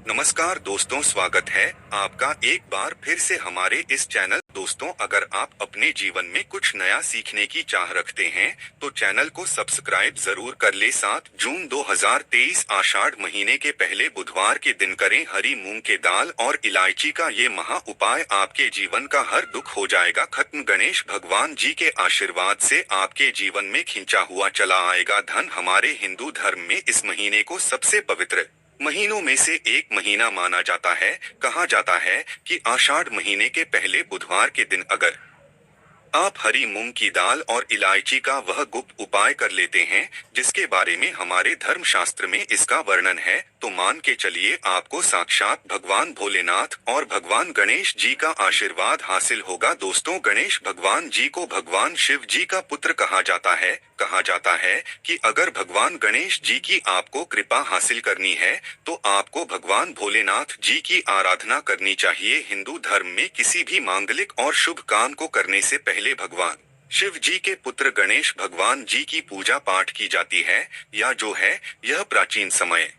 नमस्कार दोस्तों, स्वागत है आपका एक बार फिर से हमारे इस चैनल। दोस्तों, अगर आप अपने जीवन में कुछ नया सीखने की चाह रखते हैं तो चैनल को सब्सक्राइब जरूर कर ले। 7 जून 2023 आषाढ़ महीने के पहले बुधवार के दिन करें हरी मूंग के दाल और इलायची का ये महा उपाय। आपके जीवन का हर दुख हो जाएगा खत्म। गणेश भगवान जी के आशीर्वाद से आपके जीवन में खिंचा हुआ चला आएगा धन। हमारे हिंदू धर्म में इस महीने को सबसे पवित्र महीनों में से एक महीना माना जाता है। कहा जाता है कि आषाढ़ महीने के पहले बुधवार के दिन अगर आप हरी मूंग की दाल और इलायची का वह गुप्त उपाय कर लेते हैं जिसके बारे में हमारे धर्म शास्त्र में इसका वर्णन है, तो मान के चलिए आपको साक्षात भगवान भोलेनाथ और भगवान गणेश जी का आशीर्वाद हासिल होगा। दोस्तों, गणेश भगवान जी को भगवान शिव जी का पुत्र कहा जाता है। कहा जाता है कि अगर भगवान गणेश जी की आपको कृपा हासिल करनी है तो आपको भगवान भोलेनाथ जी की आराधना करनी चाहिए। हिंदू धर्म में किसी भी मांगलिक और शुभ काम को करने से पहले भगवान शिव जी के पुत्र गणेश भगवान जी की पूजा पाठ की जाती है, या जो है यह प्राचीन समय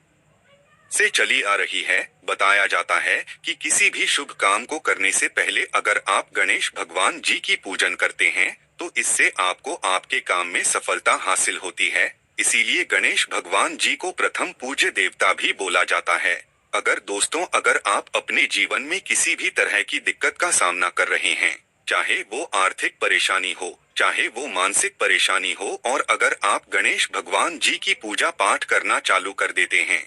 से चली आ रही है। बताया जाता है कि किसी भी शुभ काम को करने से पहले अगर आप गणेश भगवान जी की पूजन करते हैं तो इससे आपको आपके काम में सफलता हासिल होती है। इसीलिए गणेश भगवान जी को प्रथम पूज्य देवता भी बोला जाता है। अगर आप अपने जीवन में किसी भी तरह की दिक्कत का सामना कर रहे हैं, चाहे वो आर्थिक परेशानी हो, चाहे वो मानसिक परेशानी हो, और अगर आप गणेश भगवान जी की पूजा पाठ करना चालू कर देते हैं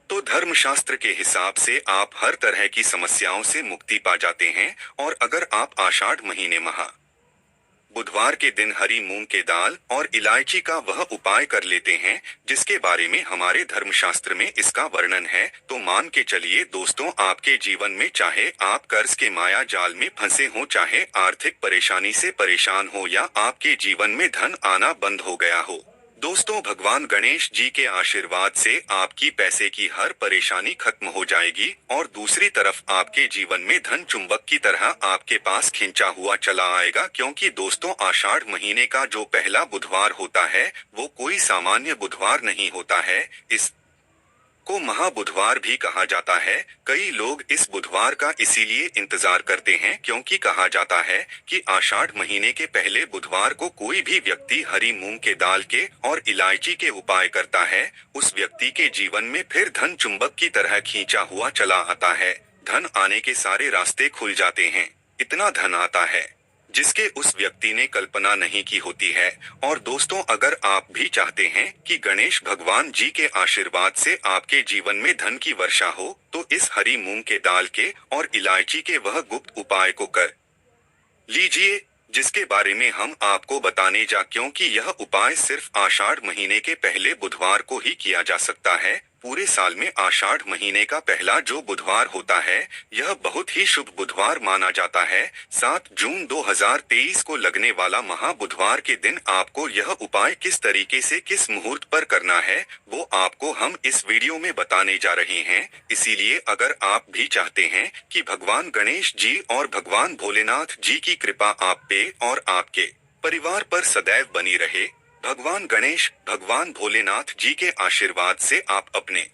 तो धर्मशास्त्र के हिसाब से आप हर तरह की समस्याओं से मुक्ति पा जाते हैं। और अगर आप आषाढ़ महीने महा बुधवार के दिन हरी मूंग के दाल और इलायची का वह उपाय कर लेते हैं जिसके बारे में हमारे धर्मशास्त्र में इसका वर्णन है, तो मान के चलिए दोस्तों, आपके जीवन में चाहे आप कर्ज के माया जाल में फंसे हो, चाहे आर्थिक परेशानी से परेशान हो, या आपके जीवन में धन आना बंद हो गया हो, दोस्तों भगवान गणेश जी के आशीर्वाद से आपकी पैसे की हर परेशानी खत्म हो जाएगी। और दूसरी तरफ आपके जीवन में धन चुंबक की तरह आपके पास खिंचा हुआ चला आएगा, क्योंकि दोस्तों आषाढ़ महीने का जो पहला बुधवार होता है वो कोई सामान्य बुधवार नहीं होता है। इस को महाबुधवार भी कहा जाता है। कई लोग इस बुधवार का इसीलिए इंतजार करते हैं क्योंकि कहा जाता है कि आषाढ़ महीने के पहले बुधवार को कोई भी व्यक्ति हरी मूंग के दाल के और इलायची के उपाय करता है, उस व्यक्ति के जीवन में फिर धन चुंबक की तरह खींचा हुआ चला आता है। धन आने के सारे रास्ते खुल जाते हैं। इतना धन आता है जिसके उस व्यक्ति ने कल्पना नहीं की होती है। और दोस्तों, अगर आप भी चाहते हैं कि गणेश भगवान जी के आशीर्वाद से आपके जीवन में धन की वर्षा हो, तो इस हरी मूंग के दाल के और इलायची के वह गुप्त उपाय को कर लीजिए जिसके बारे में हम आपको बताने क्योंकि यह उपाय सिर्फ आषाढ़ महीने के पहले बुधवार को ही किया जा सकता है। पूरे साल में आषाढ़ महीने का पहला जो बुधवार होता है यह बहुत ही शुभ बुधवार माना जाता है। 7 जून 2023 को लगने वाला महा बुधवार के दिन आपको यह उपाय किस तरीके से किस मुहूर्त पर करना है वो आपको हम इस वीडियो में बताने जा रहे हैं। इसीलिए अगर आप भी चाहते हैं कि भगवान गणेश जी और भगवान भोलेनाथ जी की कृपा आप पे और आपके परिवार पर सदैव बनी रहे, भगवान गणेश भगवान भोलेनाथ जी के आशीर्वाद से आप अपने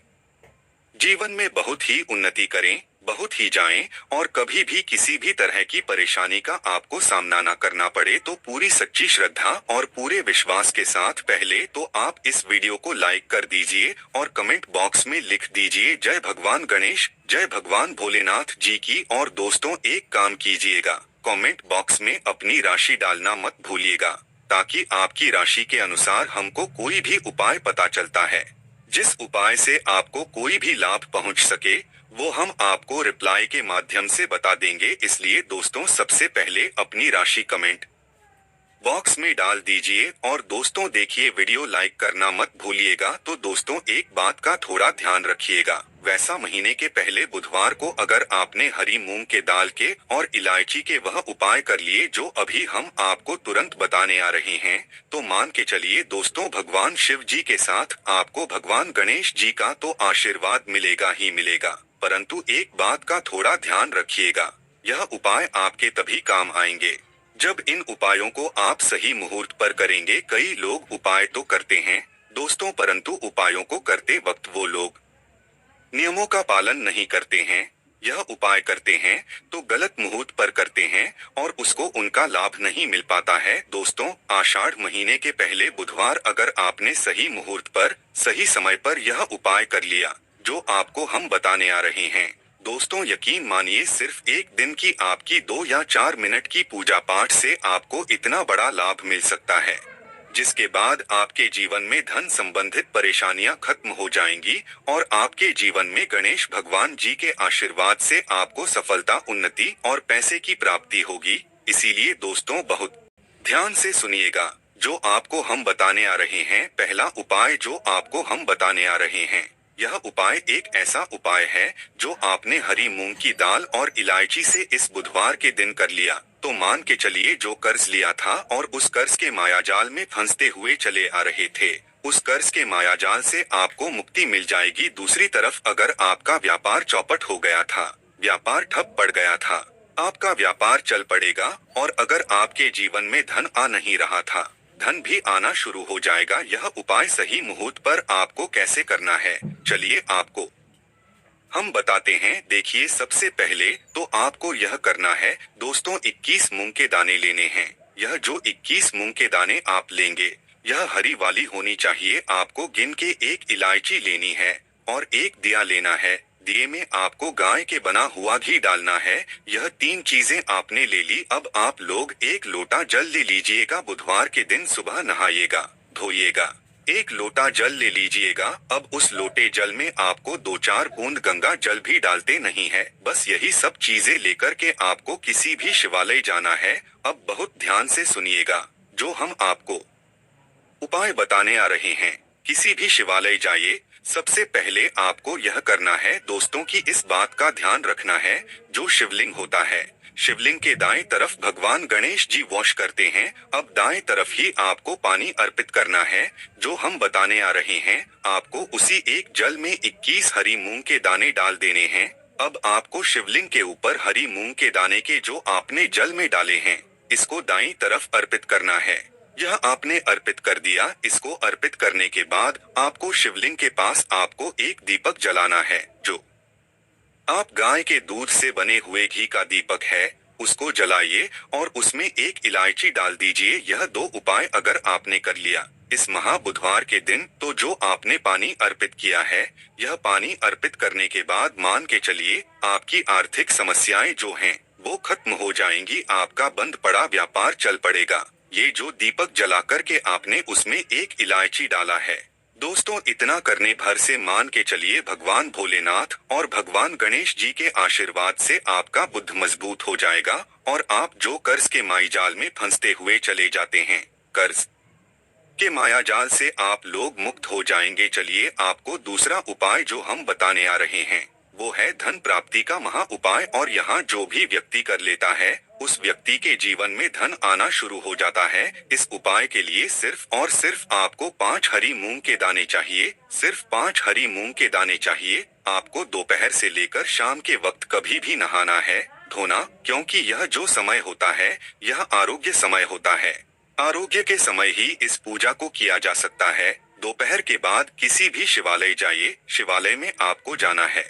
जीवन में बहुत ही उन्नति करें, बहुत ही जाएं, और कभी भी किसी भी तरह की परेशानी का आपको सामना न करना पड़े, तो पूरी सच्ची श्रद्धा और पूरे विश्वास के साथ पहले तो आप इस वीडियो को लाइक कर दीजिए और कमेंट बॉक्स में लिख दीजिए जय भगवान गणेश, जय भगवान भोलेनाथ जी की। और दोस्तों, एक काम कीजिएगा, कमेंट बॉक्स में अपनी राशि डालना मत भूलिएगा, ताकि आपकी राशि के अनुसार हमको कोई भी उपाय पता चलता है जिस उपाय से आपको कोई भी लाभ पहुंच सके वो हम आपको रिप्लाई के माध्यम से बता देंगे। इसलिए दोस्तों, सबसे पहले अपनी राशि कमेंट बॉक्स में डाल दीजिए। और दोस्तों देखिए, वीडियो लाइक करना मत भूलिएगा। तो दोस्तों, एक बात का थोड़ा ध्यान रखिएगा, वैसा महीने के पहले बुधवार को अगर आपने हरी मूंग के दाल के और इलायची के वह उपाय कर लिए जो अभी हम आपको तुरंत बताने आ रहे हैं, तो मान के चलिए दोस्तों, भगवान शिव जी के साथ आपको भगवान गणेश जी का तो आशीर्वाद मिलेगा ही मिलेगा। परंतु एक बात का थोड़ा ध्यान रखिएगा, यह उपाय आपके तभी काम आएंगे जब इन उपायों को आप सही मुहूर्त पर करेंगे। कई लोग उपाय तो करते हैं दोस्तों, परंतु उपायों को करते वक्त वो लोग नियमों का पालन नहीं करते हैं, यह उपाय करते हैं तो गलत मुहूर्त पर करते हैं और उसको उनका लाभ नहीं मिल पाता है। दोस्तों, आषाढ़ महीने के पहले बुधवार अगर आपने सही मुहूर्त पर, सही समय पर यह उपाय कर लिया जो आपको हम बताने आ रहे हैं, दोस्तों यकीन मानिए सिर्फ एक दिन की आपकी 2 या 4 मिनट की पूजा पाठ से आपको इतना बड़ा लाभ मिल सकता है, जिसके बाद आपके जीवन में धन संबंधित परेशानियां खत्म हो जाएंगी और आपके जीवन में गणेश भगवान जी के आशीर्वाद से आपको सफलता, उन्नति और पैसे की प्राप्ति होगी। इसीलिए दोस्तों बहुत ध्यान से सुनिएगा जो आपको हम बताने आ रहे हैं। पहला उपाय जो आपको हम बताने आ रहे हैं, यह उपाय एक ऐसा उपाय है जो आपने हरी मूंग की दाल और इलायची से इस बुधवार के दिन कर लिया तो मान के चलिए जो कर्ज लिया था और उस कर्ज के मायाजाल में फंसते हुए चले आ रहे थे, उस कर्ज के मायाजाल से आपको मुक्ति मिल जाएगी। दूसरी तरफ अगर आपका व्यापार चौपट हो गया था, व्यापार ठप पड़ गया था, आपका व्यापार चल पड़ेगा और अगर आपके जीवन में धन आ नहीं रहा था, धन भी आना शुरू हो जाएगा। यह उपाय सही मुहूर्त पर आपको कैसे करना है, चलिए आपको हम बताते हैं। देखिए, सबसे पहले तो आपको यह करना है दोस्तों, 21 मूंग के दाने लेने हैं। यह जो 21 मूंग के दाने आप लेंगे, यह हरी वाली होनी चाहिए। आपको गिन के एक इलायची लेनी है और एक दिया लेना है। दिए में आपको गाय के बना हुआ घी डालना है। यह 3 चीजें आपने ले ली। अब आप लोग एक लोटा जल ले लीजिएगा। बुधवार के दिन सुबह नहाइएगा, धोइएगा, एक लोटा जल ले लीजिएगा। अब उस लोटे जल में आपको 2-4 बूंद गंगा जल भी डालते नहीं है। बस यही सब चीजें लेकर के आपको किसी भी शिवालय जाना है। अब बहुत ध्यान से सुनिएगा जो हम आपको उपाय बताने आ रहे हैं। किसी भी शिवालय जाइए, सबसे पहले आपको यह करना है दोस्तों कि इस बात का ध्यान रखना है, जो शिवलिंग होता है, शिवलिंग के दाएं तरफ भगवान गणेश जी वॉश करते हैं। अब दाएं तरफ ही आपको पानी अर्पित करना है जो हम बताने आ रहे हैं। आपको उसी एक जल में 21 हरी मूंग के दाने डाल देने हैं। अब आपको शिवलिंग के ऊपर हरी मूंग के दाने के जो आपने जल में डाले हैं, इसको दाईं तरफ अर्पित करना है। यह आपने अर्पित कर दिया। इसको अर्पित करने के बाद आपको शिवलिंग के पास आपको एक दीपक जलाना है। जो आप गाय के दूध से बने हुए घी का दीपक है, उसको जलाइए और उसमें एक इलायची डाल दीजिए। यह 2 उपाय अगर आपने कर लिया इस महा बुधवार के दिन, तो जो आपने पानी अर्पित किया है, यह पानी अर्पित करने के बाद मान के चलिए आपकी आर्थिक समस्याएं जो हैं वो खत्म हो जाएंगी। आपका बंद पड़ा व्यापार चल पड़ेगा। ये जो दीपक जला करके आपने उसमें एक इलायची डाला है, दोस्तों इतना करने भर से मान के चलिए भगवान भोलेनाथ और भगवान गणेश जी के आशीर्वाद से आपका बुद्ध मजबूत हो जाएगा और आप जो कर्ज के मायाजाल में फंसते हुए चले जाते हैं, कर्ज के मायाजाल से आप लोग मुक्त हो जाएंगे। चलिए आपको दूसरा उपाय जो हम बताने आ रहे हैं, वो है धन प्राप्ति का महा उपाय। और यहाँ जो भी व्यक्ति कर लेता है, उस व्यक्ति के जीवन में धन आना शुरू हो जाता है। इस उपाय के लिए सिर्फ और सिर्फ आपको 5 हरी मूंग के दाने चाहिए। सिर्फ 5 हरी मूंग के दाने चाहिए। आपको दोपहर से लेकर शाम के वक्त कभी भी नहाना है, धोना, क्योंकि यह जो समय होता है, यह आरोग्य समय होता है। आरोग्य के समय ही इस पूजा को किया जा सकता है। दोपहर के बाद किसी भी शिवालय जाइए, शिवालय में आपको जाना है।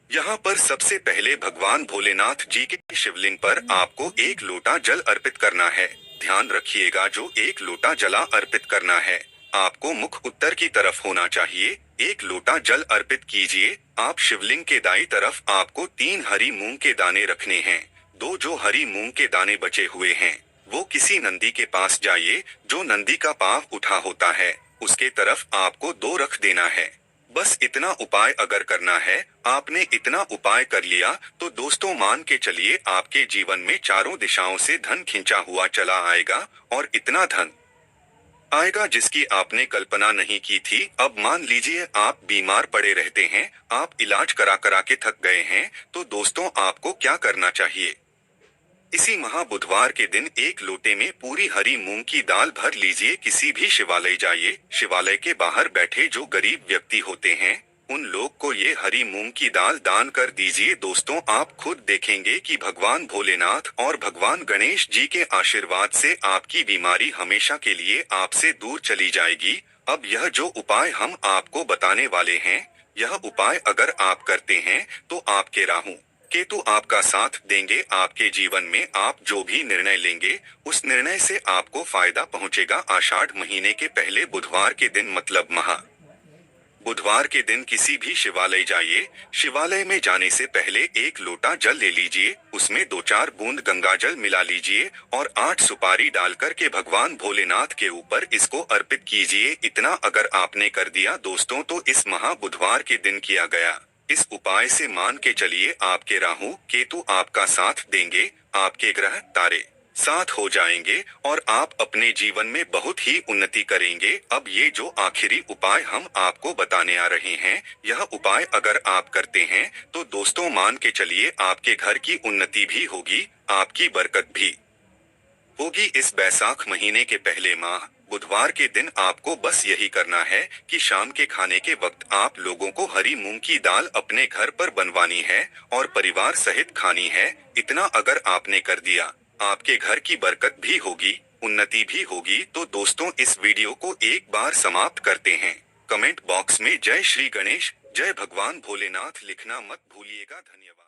यहाँ पर सबसे पहले भगवान भोलेनाथ जी के शिवलिंग पर आपको एक लोटा जल अर्पित करना है। ध्यान रखिएगा, जो एक लोटा जला अर्पित करना है, आपको मुख उत्तर की तरफ होना चाहिए। एक लोटा जल अर्पित कीजिए। आप शिवलिंग के दाईं तरफ आपको 3 हरी मूंग के दाने रखने हैं। 2 जो हरी मूंग के दाने बचे हुए हैं, वो किसी नंदी के पास जाइए। जो नंदी का पांव उठा होता है, उसके तरफ आपको 2 रख देना है। बस इतना उपाय अगर करना है, आपने इतना उपाय कर लिया, तो दोस्तों मान के चलिए आपके जीवन में चारों दिशाओं से धन खिंचा हुआ चला आएगा और इतना धन आएगा जिसकी आपने कल्पना नहीं की थी। अब मान लीजिए आप बीमार पड़े रहते हैं, आप इलाज करा करा के थक गए हैं, तो दोस्तों आपको क्या करना चाहिए? इसी महा बुधवार के दिन एक लोटे में पूरी हरी मूंग की दाल भर लीजिए। किसी भी शिवालय जाइए, शिवालय के बाहर बैठे जो गरीब व्यक्ति होते हैं, उन लोग को ये हरी मूंग की दाल दान कर दीजिए। दोस्तों आप खुद देखेंगे कि भगवान भोलेनाथ और भगवान गणेश जी के आशीर्वाद से आपकी बीमारी हमेशा के लिए आपसे दूर चली जाएगी। अब यह जो उपाय हम आपको बताने वाले हैं, यह उपाय अगर आप करते हैं तो आपके राहु केतु आपका साथ देंगे। आपके जीवन में आप जो भी निर्णय लेंगे उस निर्णय से आपको फायदा पहुंचेगा। आषाढ़ महीने के पहले बुधवार के दिन मतलब बुधवार के दिन किसी भी शिवालय जाइए। शिवालय में जाने से पहले एक लोटा जल ले लीजिए, उसमें 2-4 बूंद गंगा जल मिला लीजिए और 8 सुपारी डालकर के भगवान भोलेनाथ के ऊपर इसको अर्पित कीजिए। इतना अगर आपने कर दिया दोस्तों तो इस महा बुधवार के दिन किया गया इस उपाय से मान के चलिए आपके राहु केतु आपका साथ देंगे, आपके ग्रह तारे साथ हो जाएंगे और आप अपने जीवन में बहुत ही उन्नति करेंगे। अब ये जो आखिरी उपाय हम आपको बताने आ रहे हैं, यह उपाय अगर आप करते हैं तो दोस्तों मान के चलिए आपके घर की उन्नति भी होगी, आपकी बरकत भी होगी। इस बैसाख महीने के पहले माह बुधवार के दिन आपको बस यही करना है कि शाम के खाने के वक्त आप लोगों को हरी मूंग की दाल अपने घर पर बनवानी है और परिवार सहित खानी है। इतना अगर आपने कर दिया आपके घर की बरकत भी होगी, उन्नति भी होगी। तो दोस्तों इस वीडियो को एक बार समाप्त करते हैं। कमेंट बॉक्स में जय श्री गणेश, जय भगवान भोलेनाथ लिखना मत भूलिएगा। धन्यवाद।